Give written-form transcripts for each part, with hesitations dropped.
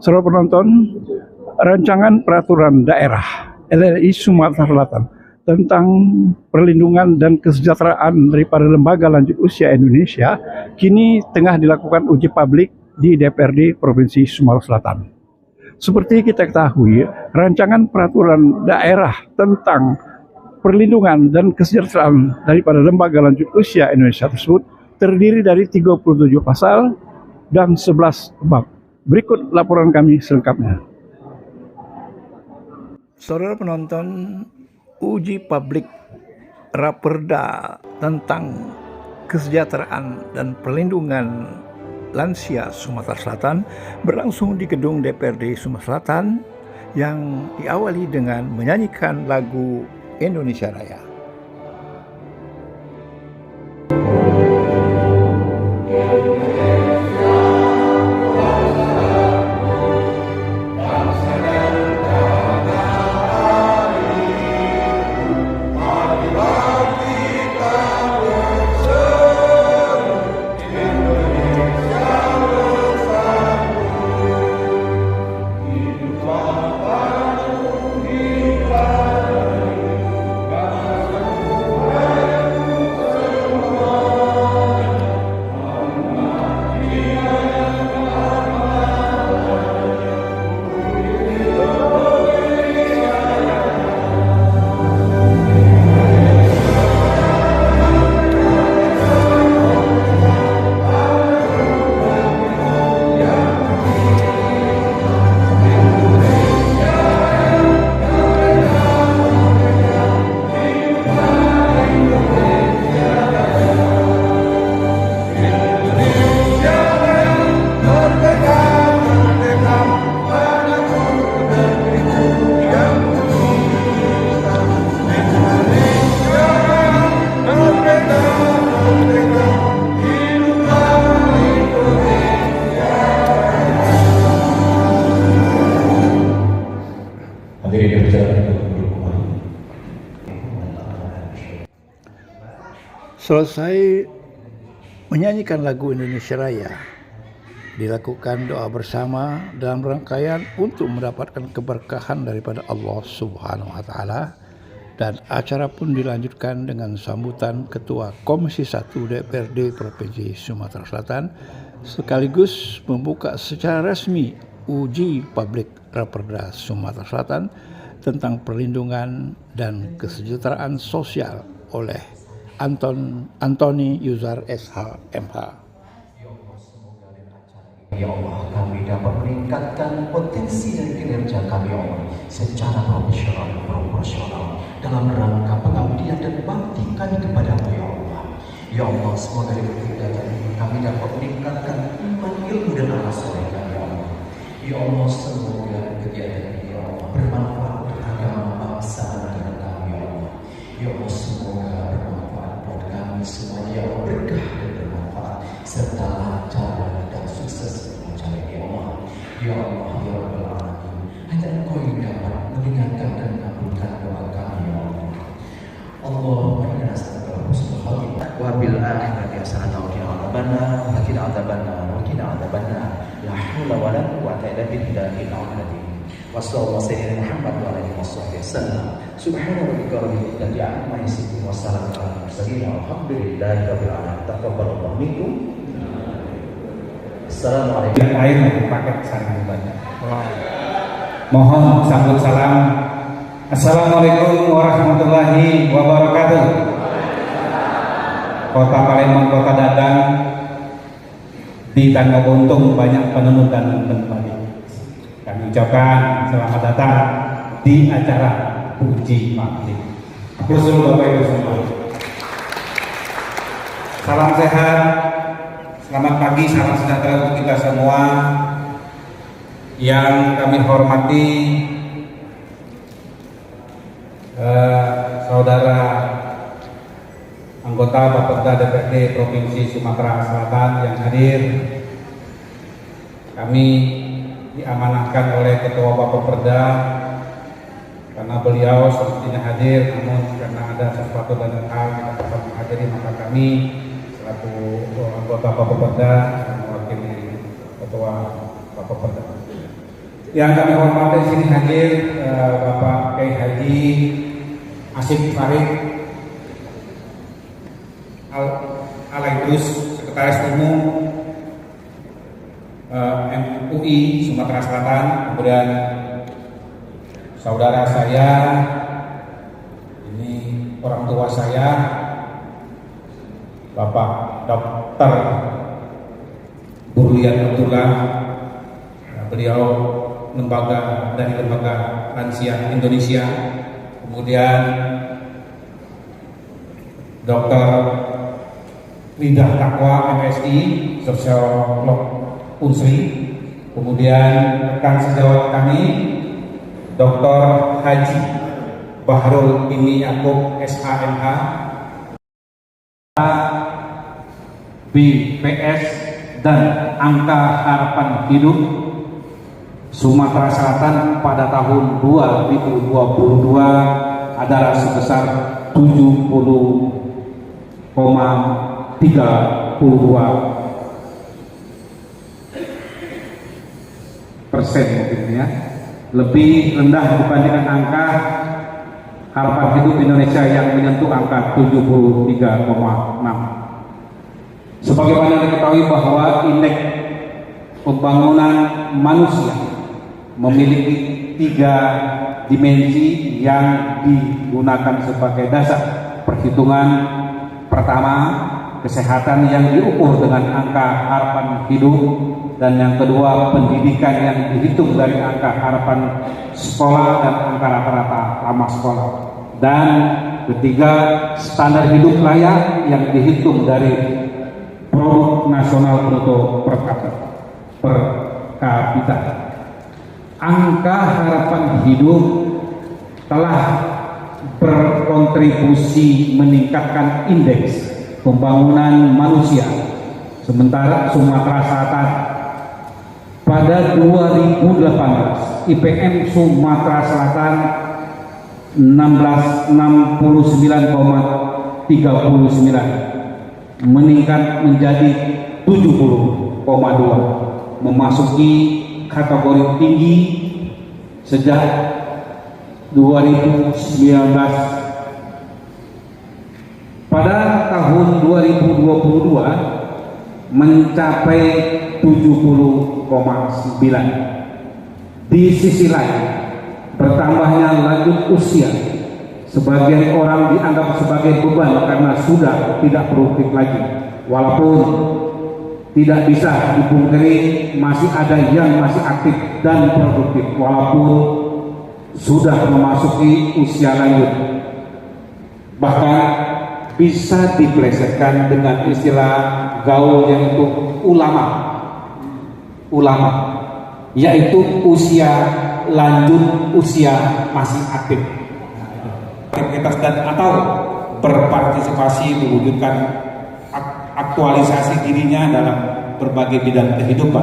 Saudara penonton, rancangan peraturan daerah LLI Sumatera Selatan tentang perlindungan dan kesejahteraan daripada lembaga lanjut usia Indonesia kini tengah dilakukan uji publik di DPRD Provinsi Sumatera Selatan. Seperti kita ketahui, rancangan peraturan daerah tentang perlindungan dan kesejahteraan daripada lembaga lanjut usia Indonesia tersebut terdiri dari 37 pasal dan 11 bab. Berikut laporan kami selengkapnya. Saudara penonton, uji publik Raperda tentang kesejahteraan dan perlindungan lansia Sumatera Selatan berlangsung di gedung DPRD Sumatera Selatan yang diawali dengan menyanyikan lagu Indonesia Raya. Selesai menyanyikan lagu Indonesia Raya, dilakukan doa bersama dalam rangkaian untuk mendapatkan keberkahan daripada Allah Subhanahu wa Ta'ala, dan acara pun dilanjutkan dengan sambutan Ketua Komisi 1 DPRD Provinsi Sumatera Selatan sekaligus membuka secara resmi uji publik Raperda Sumatera Selatan tentang perlindungan dan kesejahteraan sosial oleh Antoni Yuzar SH MH. Ya Allah, kami dapat meningkatkan potensi dan kinerja kami, ya Allah, secara profesional dan proporsional dalam rangka pengabdian dan bakti kami kepada-Mu, ya Allah. Ya Allah, semoga dengan kegiatan ini kami dapat meningkatkan iman, ilmu dan amal soleh kami, ya Allah. Ya Allah, semoga kegiatan ini, ya Allah, bermanfaat untuk agama, bangsa, dan negara kami, ya Allah. Ya Allah, semoga bermanfaat buat kami semuanya, ya Allah, berkah dan bermanfaat serta lancar dan sukses mencari, ya Allah. Ya Allah, ya Rabbal Alamin, hanya Engkau yang dapat mendengarkan dan mengabulkan doa kami, ya Allah. Allahumma inna nas'aluka husnul khatimah wa bil akhirati hasanatan wa qina adzabannar wa qina adzabannar wa qina adzabannar. La haula wa la quwwata illa billahi al-'ali. Wassallallahu sayyidina Muhammad wa alihi wasallam. Subhana rabbika rabbil izzati amma yasifun wa salamun alal mursalin walhamdulillahi rabbil alamin. Taqabbalallahu minkum. Assalamualaikum. Air paket sangat banyak. Mohon sambut salam. Assalamualaikum warahmatullahi wabarakatuh. Kota Palembang, Kota Dadang, di Tangga Buntung banyak penenun dan padi. Kami ucapkan selamat datang di acara uji publik. Aku suruh Bapak Ibu semua. Salam sehat, selamat pagi, salam sejahtera untuk kita semua. Yang kami hormati saudara anggota Bapeda DPRD Provinsi Sumatera Selatan yang hadir. Kami diamanahkan oleh Ketua Bapeda karena beliau semestinya hadir, namun karena ada sesuatu dan hal yang dapat menghadiri, maka kami selaku anggota Bapeda mewakili Ketua Bapeda. Yang kami hormati di sini hadir Bapak Kiai Haji Asyik Farid Alaidrus, Sekretaris Umum MUI Sumatera Selatan, kemudian saudara saya, ini orang tua saya, Bapak Dr. Burlian Abdullah, beliau dari lembaga Lansia Indonesia, kemudian Dr. Lidah Takwa MSI, sosiolog Unsri, kemudian rekan sejawat kami Dr. Haji Bahrul Ini Yakub SHMH, BPS dan angka harapan hidup Sumatera Selatan pada tahun 2022 adalah sebesar 70,32% mungkin ya, lebih rendah dibandingkan angka harapan hidup Indonesia yang menyentuh angka 73,6. Sebagaimana diketahui bahwa indeks pembangunan manusia memiliki 3 dimensi yang digunakan sebagai dasar perhitungan. Pertama, kesehatan yang diukur dengan angka harapan hidup, dan yang kedua, pendidikan yang dihitung dari angka harapan sekolah dan angka rata-rata lama sekolah, dan ketiga, standar hidup layak yang dihitung dari produk nasional bruto per kapita. Angka harapan hidup telah berkontribusi meningkatkan indeks pembangunan manusia, sementara Sumatera Selatan pada 2018 IPM Sumatera Selatan 69,39 meningkat menjadi 70,2, memasuki kategori tinggi sejak 2019. Pada tahun 2022 mencapai 70,9. Di sisi lain, bertambahnya lanjut usia, sebagian orang dianggap sebagai beban karena sudah tidak produktif lagi. Walaupun tidak bisa dipungkiri masih ada yang masih aktif dan produktif walaupun sudah memasuki usia lanjut. Bahkan bisa dipelesetkan dengan istilah gaul yaitu ulama, yaitu usia lanjut, usia masih aktif. Aktivitas dan atau berpartisipasi mewujudkan aktualisasi dirinya dalam berbagai bidang kehidupan.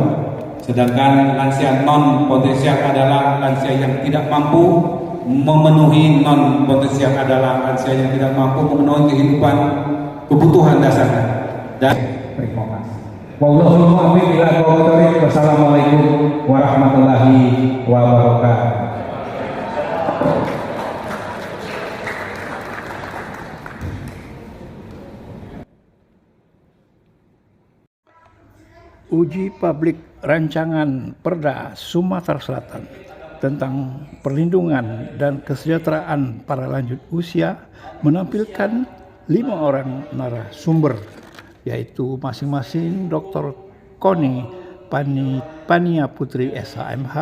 Sedangkan lansia non potensial adalah lansia yang tidak mampu memenuhi, non potensial adalah lansia yang tidak mampu memenuhi kehidupan kebutuhan dasarnya. Dan terima kasih. Wallahul muwaffiq ila aqwamit thoriq. Wassalamualaikum warahmatullahi wabarakatuh. Uji publik rancangan Perda Sumatera Selatan tentang perlindungan dan kesejahteraan para lanjut usia menampilkan 5 orang narasumber, yaitu masing-masing Dr. Koni Pania Putri SHMH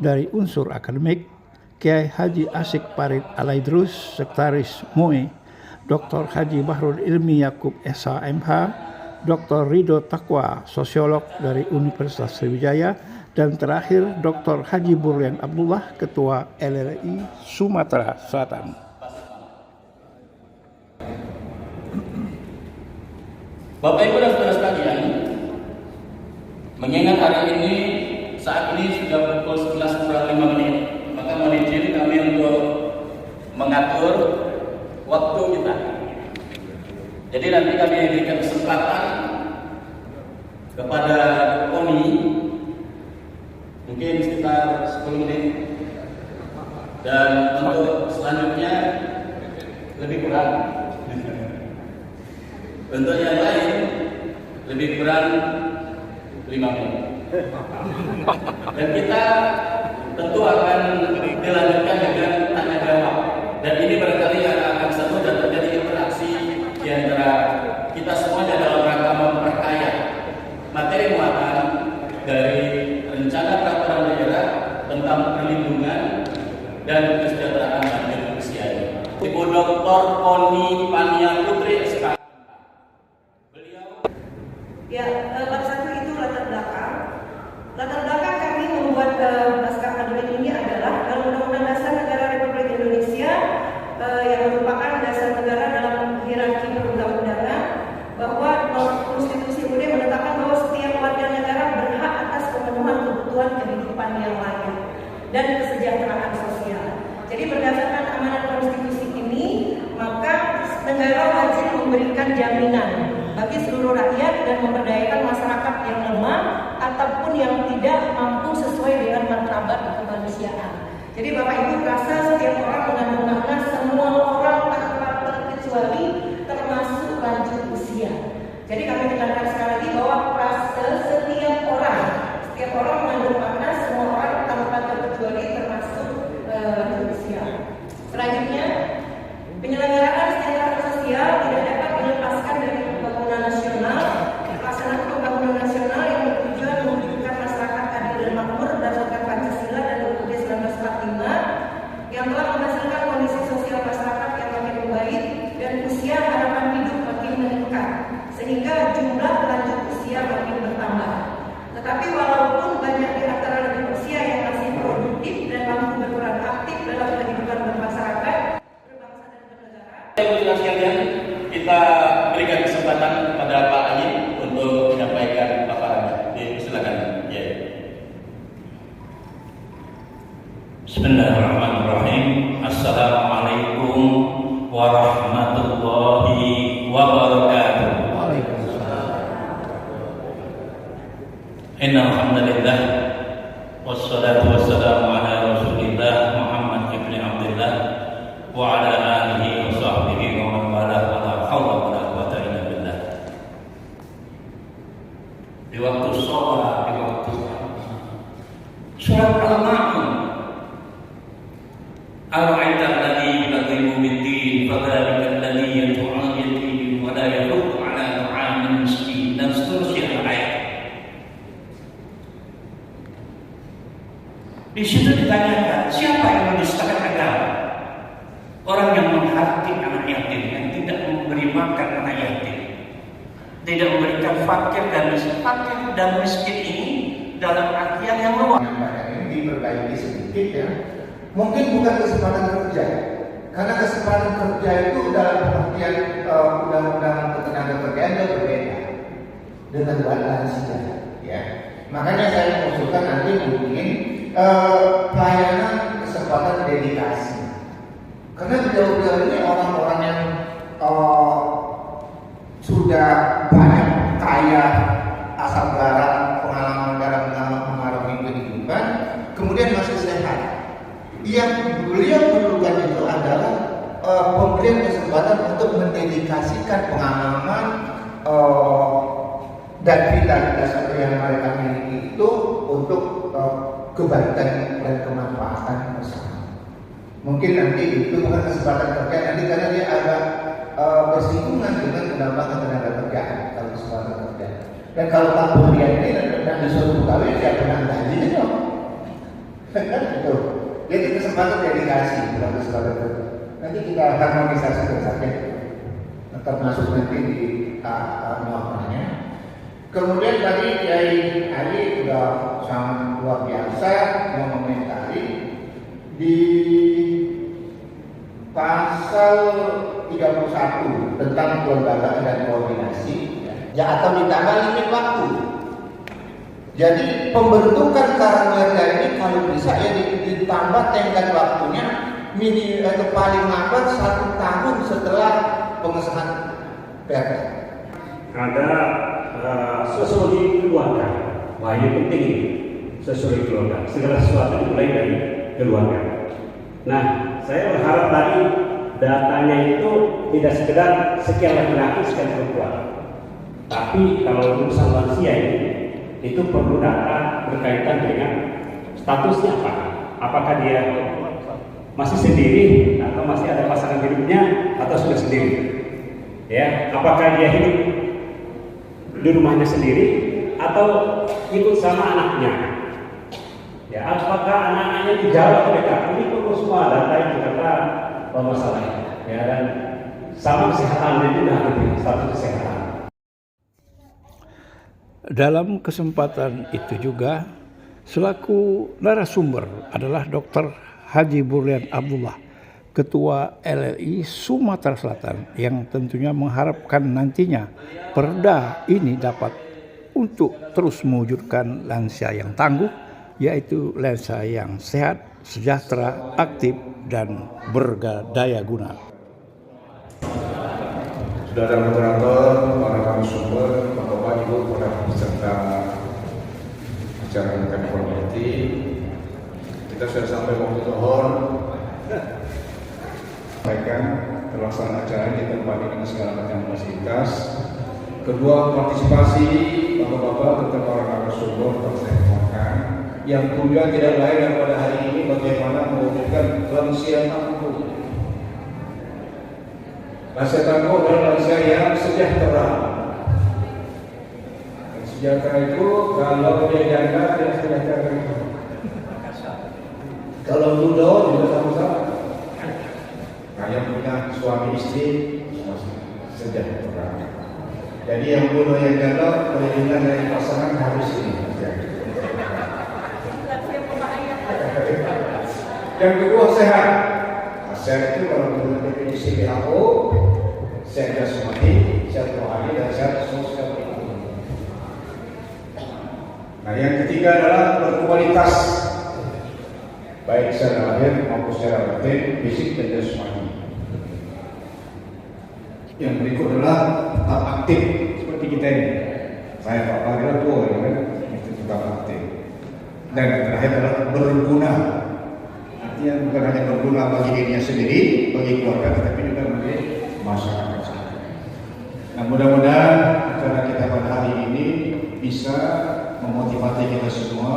dari unsur akademik, Kiai Haji Asyik Farid Alaidrus, Sekretaris MUI, Dr. Haji Bahrul Ilmi Yakub Esa MH, Dr. Ridho Taqwa, sosiolog dari Universitas Sriwijaya, dan terakhir Dr. Haji Burlian Abdullah, Ketua LLI Sumatera Selatan. Bapak Ibu dan saudara sekalian, mengingat hari ini saat ini sudah pukul 11:05, maka mohon izin kami untuk mengatur waktu kita. Jadi nanti kami berikan kesempatan kepada kami mungkin sekitar 10 menit, dan untuk selanjutnya lebih kurang. Untuk yang lain lebih kurang 5 menit. Dan kita tentu akan dilanjutkan dengan tanya jawab. Dan ini barangkali akan seru dan terjadi interaksi di antara kita semuanya dalam rangka memperkaya materi muatan dari rencana peraturan daerah tentang perlindungan dan kesejahteraan lanjut usia ini. Ibu Dr. Oni Pania Putri SK. Ya, pada satu itu latar belakang. Latar belakang kami membuat naskah akademik ini adalah dalam Undang-Undang Dasar Negara Republik Indonesia yang merupakan dasar negara dalam hierarki perundang-undangan, bahwa konstitusi UUD menetapkan bahwa setiap warga negara berhak atas pemenuhan kebutuhan kehidupan yang layak dan kesejahteraan sosial. Jadi berdasarkan amanat konstitusi ini, maka negara wajib memberikan jaminan bagi seluruh rakyat dan memberdayakan masyarakat yang lemah ataupun yang tidak mampu sesuai dengan martabat kemanusiaan. Jadi Bapak Ibu rasa setiap orang mengandung makna semua orang tanpa terkecuali, termasuk lanjut usia. Jadi kami tekankan sekali lagi bahwa setiap orang mengandung makna semua orang tanpa terkecuali, termasuk lanjut usia. Selanjutnya, penyelenggaraan kesejahteraan sosial tidak dapat dilepaskan dari pembangunan nasional. Pelaksanaan pembangunan nasional yang bertujuan mewujudkan masyarakat adil dan makmur berdasarkan Pancasila dan UUD 1945 yang telah menghasilkan kondisi sosial masyarakat yang makin membaik dan usia harapan hidup makin meningkat, sehingga jumlah lanjut usia makin bertambah. Tetapi walaupun banyak di antara lanjut usia yang masih produktif dan mampu berperan aktif dalam kehidupan bermasyarakat, berbangsa dan bernegara. Ibu sekalian, kita berikan kesempatan kepada Pak Ayi untuk menyampaikan paparannya. Silakan. Ya. Bismillahirrahmanirrahim. Assalamualaikum warahmatullahi wabarakatuh. Innal hamdalillah wassalatu wassalamu ala Rasulillah Muhammad ibn Abdullah wa ala alihi wa sahbihi wa man wala wala haula wala quwwata illa billah. Di waktu sholat, di waktu surat Al-Ma'un, ara'aita alladhi yukazzibu bid-din fadzalika alladhi yad'u al-yatim wa la yahuddu 'ala ta'amil miskin, dan seterusnya ayat. Di situ ditanyakan, siapa yang menistakan agama? Orang yang menghati anak yatim, yang tidak memberi makan anak yatim, tidak memberikan fakir dan miskin ini dalam artian yang luas. Ini diperbaiki sedikit ya. Mungkin bukan kesempatan kerja, karena kesempatan kerja itu dalam pengertian undang-undang ketenagakerjaan itu berbeda dengan lansia. Ya, makanya saya mengusulkan nanti mungkin pelayanan kesempatan dedikasi. Karena beliau-beliau ini orang-orang yang sudah banyak kaya asal garam, pengalaman dalam mengarungi kehidupan, kemudian masih sehat. Yang beliau perlukan itu adalah pemberian kesempatan untuk mendedikasikan pengalaman dan vitalitas yang mereka miliki itu untuk kebaikan dan kemanfaatan bersama. Mungkin nanti itu bukan kesempatan kerja nanti karena dia agak bersinggungan dengan undang-undang ketenagakerjaan kalau kesempatan kerja. Dan kalau Pak Burlian ini dan disuruh kawin siapa yang gajinya dong? Kan itu. Jadi kesempatan dedikasi bukan kesempatan kerja. Nanti kita harmonisasi bersama. termasuk nanti di muafaranya. Kemudian tadi Kiai Ali sudah sangat luar biasa mengomentari di pasal 31 tentang kelembagaan dan koordinasi, ya, atau ditambah limit waktu. Jadi pembentukan Karangwerda ini kalau bisa ya ditambah tenggat waktunya minimal paling lambat 1 tahun setelah pengesahan PRD. Ada sosiologi keluarga, wah ini penting ini, sosiologi keluarga. Segala sesuatu dimulai dari keluarga. Nah, saya berharap tadi datanya itu tidak sekedar sekian laki-laki sekian perempuan, tapi kalau urusan lansia ini itu perlu data berkaitan dengan statusnya apa, apakah dia masih sendiri atau masih ada pasangan hidupnya atau sudah sendiri, ya, apakah dia hidup di rumahnya sendiri atau ikut sama anaknya, ya, apakah anak-anaknya di Jawa atau dekat. Ini perlu semua data yang kita bermasalah, ya, dan sama kesehatannya juga status kesehatan. Dalam kesempatan itu juga selaku narasumber adalah Dr. Haji Burlian Abdullah, Ketua LLI Sumatera Selatan, yang tentunya mengharapkan nantinya perda ini dapat untuk terus mewujudkan lansia yang tangguh, yaitu lansia yang sehat, sejahtera, aktif, dan berdaya guna. Saudara moderator, para narasumber, Bapak Ibu, para peserta acara yang kami hormati, kita sudah sampai waktu zuhur. Sampaikan pelaksanaan acara di tempat ini dengan segala macam fasilitas. Kedua, partisipasi Bapak-bapak serta para narasumber telah saya hormatkan, yang tujuan tidak lain daripada hari ini bagaimana mewujudkan lansia tangguh. Lansia tangguh adalah lansia yang sejahtera. Dan sejahtera itu kalau dia janda dia sejahtera itu. Kalau muda juga sama-sama. Yang punya suami istri sejahtera. Jadi yang muda yang janda perlindungan dari pasangan harus ini. Yang kedua sehat. Sehat itu kalau menurut definisi WHO, sehat jasmani, sehat rohani, dan sehat sosial. Nah, yang ketiga adalah berkualitas, baik secara lahir maupun secara batin, fisik dan jasmani. Yang berikut adalah tetap aktif seperti kita ini. Saya Pak Fadil tua, kan? Itu tetap aktif. Dan yang terakhir adalah berguna. Artinya bukan hanya berguna bagi dirinya sendiri, bagi keluarga, tetapi juga bagi masyarakat. Nah, mudah-mudahan acara kita pada hari ini bisa memotivasi kita semua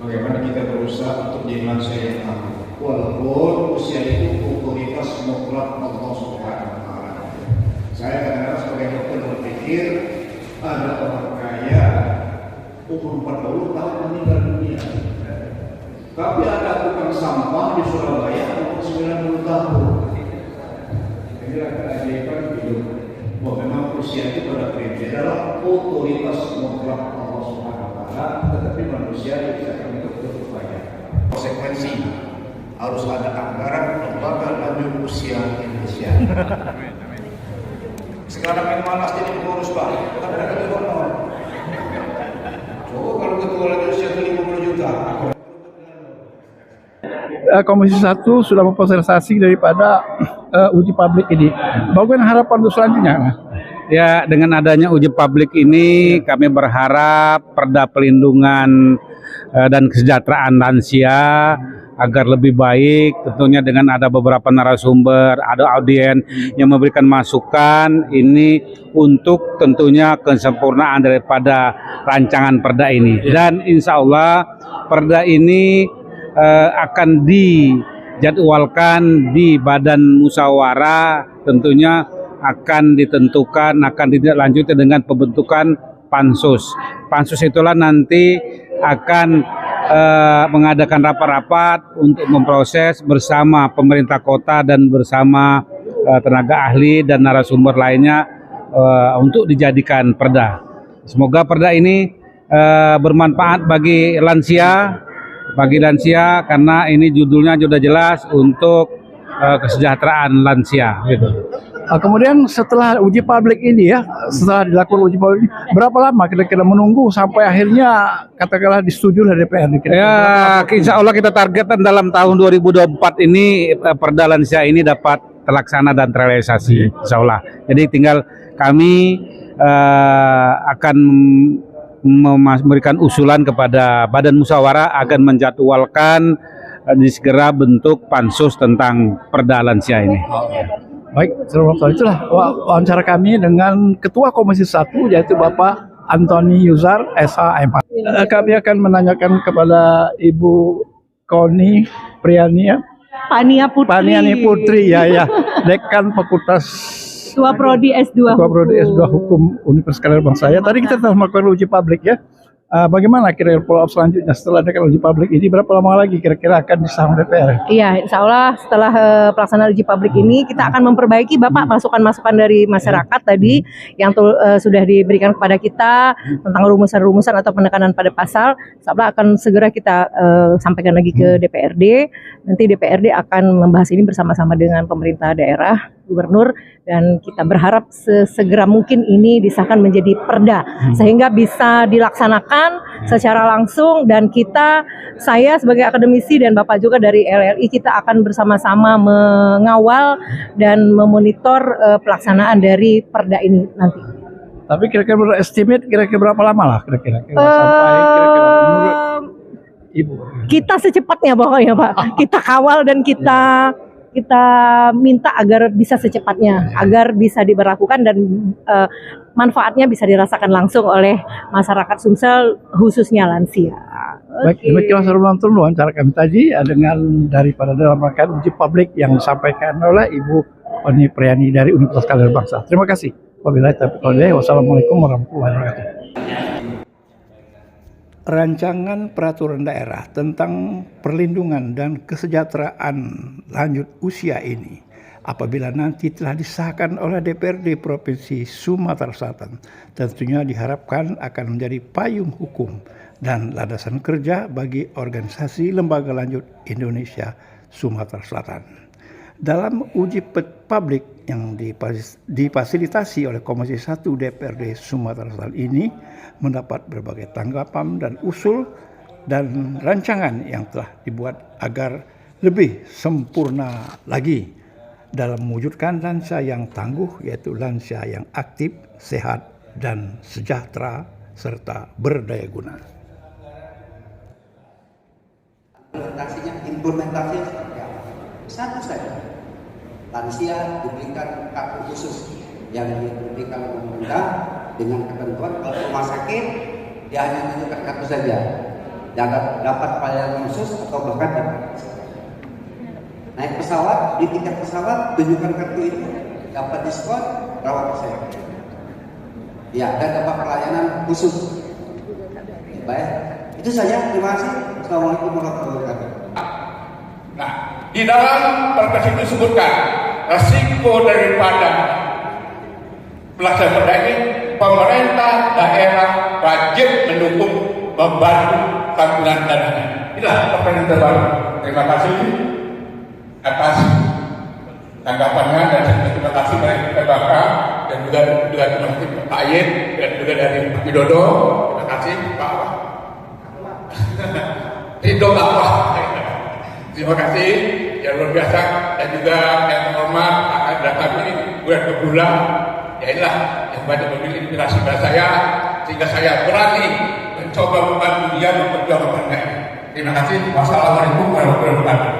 bagaimana kita berusaha untuk jadi manusia yang tangguh. Walaupun usia itu otoritas mutlak Allah Subhanahu wa Ta'ala. Saya kadang-kadang sebagai dokter berpikir ada orang kaya umur 40 tahun meninggal dunia. Tapi ada tukang sampah di Surabaya umur 90 tahun. Inilah keajaiban hidup. Bahwa memang usia itu pada prinsipnya adalah otoritas mutlak Allah Subhanahu wa Ta'ala, tetapi manusia bisa untuk berupaya. Konsekuensi harus ada anggaran lembaga lanjut usia Indonesia. Sekarang yang malas jadi pengurus Pak, tapi ada ketua honor. Coba kalau ketua lanjut usia itu 50 juta. Komisi 1 sudah memfasilitasi daripada uji publik ini. Bagaimana harapan untuk selanjutnya? Ya, dengan adanya uji publik ini kami berharap perda pelindungan dan kesejahteraan lansia agar lebih baik, tentunya dengan ada beberapa narasumber, ada audien yang memberikan masukan ini untuk tentunya kesempurnaan daripada rancangan perda ini. Dan insya Allah perda ini akan dijadwalkan di Badan Musyawarah, tentunya akan ditentukan, akan ditindaklanjuti dengan pembentukan pansus. Pansus itulah nanti akan mengadakan rapat-rapat untuk memproses bersama pemerintah kota dan bersama tenaga ahli dan narasumber lainnya untuk dijadikan perda. Semoga perda ini bermanfaat bagi lansia karena ini judulnya sudah jelas untuk kesejahteraan lansia gitu. Kemudian setelah uji publik ini ya, setelah dilakukan uji publik ini, berapa lama kira-kira menunggu sampai akhirnya katakanlah disetujui oleh DPR? Ya, insya Allah kita targetkan dalam tahun 2024 ini perda lansia ini dapat terlaksana dan terrealisasi, insya Allah. Jadi tinggal kami akan memberikan usulan kepada Badan Musyawarah agar menjadwalkan segera bentuk pansus tentang perda lansia ini. Baik, itulah wawancara kami dengan Ketua Komisi 1 yaitu Bapak Antoni Yuzar SHM. Kami akan menanyakan kepada Ibu Koni Priani ya. Paniani Putri ya, Dekan Fakultas Ketua Prodi S2 Hukum Universitas Kalimantan Bangsa. Ya, tadi kita telah melakukan uji publik ya. Bagaimana kira-kira follow up selanjutnya setelah ada uji publik ini, berapa lama lagi kira-kira akan disahkan DPR? Iya, insya Allah setelah pelaksanaan uji publik ini kita akan memperbaiki Bapak masukan-masukan dari masyarakat tadi yang sudah diberikan kepada kita tentang rumusan-rumusan atau penekanan pada pasal. Insya Allah akan segera kita sampaikan lagi ke DPRD. Nanti DPRD akan membahas ini bersama-sama dengan pemerintah daerah, gubernur, dan kita berharap sesegera mungkin ini disahkan menjadi perda sehingga bisa dilaksanakan secara langsung, dan saya sebagai akademisi dan Bapak juga dari LLI, kita akan bersama-sama mengawal dan memonitor pelaksanaan dari perda ini nanti. Tapi kira-kira estimate kira-kira berapa lama lah kira-kira sampai kira-kira menurut Ibu? Kita secepatnya pokoknya Pak. Kita kawal dan kita minta agar bisa secepatnya, agar bisa diberlakukan dan manfaatnya bisa dirasakan langsung oleh masyarakat Sumsel khususnya lansia. Baik, demikian saudara penonton wawancara kami tadi dengan daripada dalam rangkaian uji publik yang disampaikan oleh Ibu Koni Priani dari Universitas Kalimantan Bangsa. Terima kasih. Wabillahi taufiq wal hidayah. Wassalamualaikum warahmatullahi wabarakatuh. Rancangan peraturan daerah tentang perlindungan dan kesejahteraan lanjut usia ini apabila nanti telah disahkan oleh DPRD Provinsi Sumatera Selatan, tentunya diharapkan akan menjadi payung hukum dan landasan kerja bagi organisasi lembaga lanjut Indonesia Sumatera Selatan. Dalam uji publik yang difasilitasi oleh Komisi 1 DPRD Sumatera Selatan ini mendapat berbagai tanggapan dan usul dan rancangan yang telah dibuat agar lebih sempurna lagi dalam mewujudkan lansia yang tangguh, yaitu lansia yang aktif, sehat, dan sejahtera serta berdaya guna. Implementasinya seperti apa? Satu saja, lansia diberikan kartu khusus yang diberikan oleh pemerintah dengan ketentuan kalau rumah sakit dia hanya menunjukkan kartu saja, dapat pelayanan khusus atau bahkan dapat naik pesawat, di tiket pesawat tunjukkan kartu itu, dapat diskon rawat kesehatan. Ya, dan dapat pelayanan khusus. Baik, itu saja. Terima kasih. Assalamualaikum warahmatullahi wabarakatuh. Nah, di dalam perpres itu disebutkan resiko daripada pelaksanaan perda ini, pemerintah daerah wajib mendukung, membantu santunan dananya. Inilah perpres yang terbaru. Terima kasih atas tanggapannya dan terima kasih dari PBK dan juga terima kasih Pak Ayed dan juga dari Pak Widodo. Terima kasih Pak Ridho Bapak. Terima kasih yang luar biasa, dan juga yang terhormat akan datang ini bulan ke bulan. Ya inilah yang banyak memberi inspirasi pada saya sehingga saya berani mencoba membantu dia memperjuangkan ini. Terima kasih. Wassalamualaikum warahmatullahi wabarakatuh.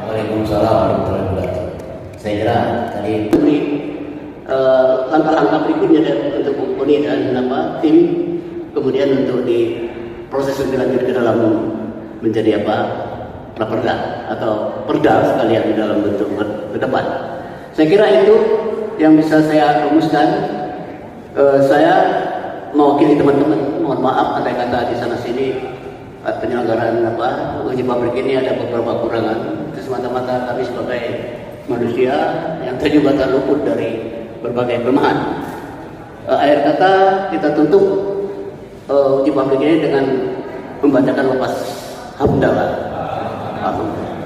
Waalaikumsalam warahmatullahi wabarakatuh. Saya kira tadi langkah-langkah berikutnya untuk Koni dan tim kemudian untuk di proses lebih lanjut ke dalam menjadi raperda atau perda sekalian dalam bentuk ke depan. Saya kira itu yang bisa saya rumuskan. Saya mewakili teman-teman, mohon maaf kata-kata di sana sini penyelenggaraan uji publik ini ada beberapa kurangan. Itu semata-mata kami sebagai manusia yang juga tak luput dari berbagai kelemahan. Akhir kata kita tutup uji publik ini dengan membacakan lepas hamdalah. Alhamdulillah.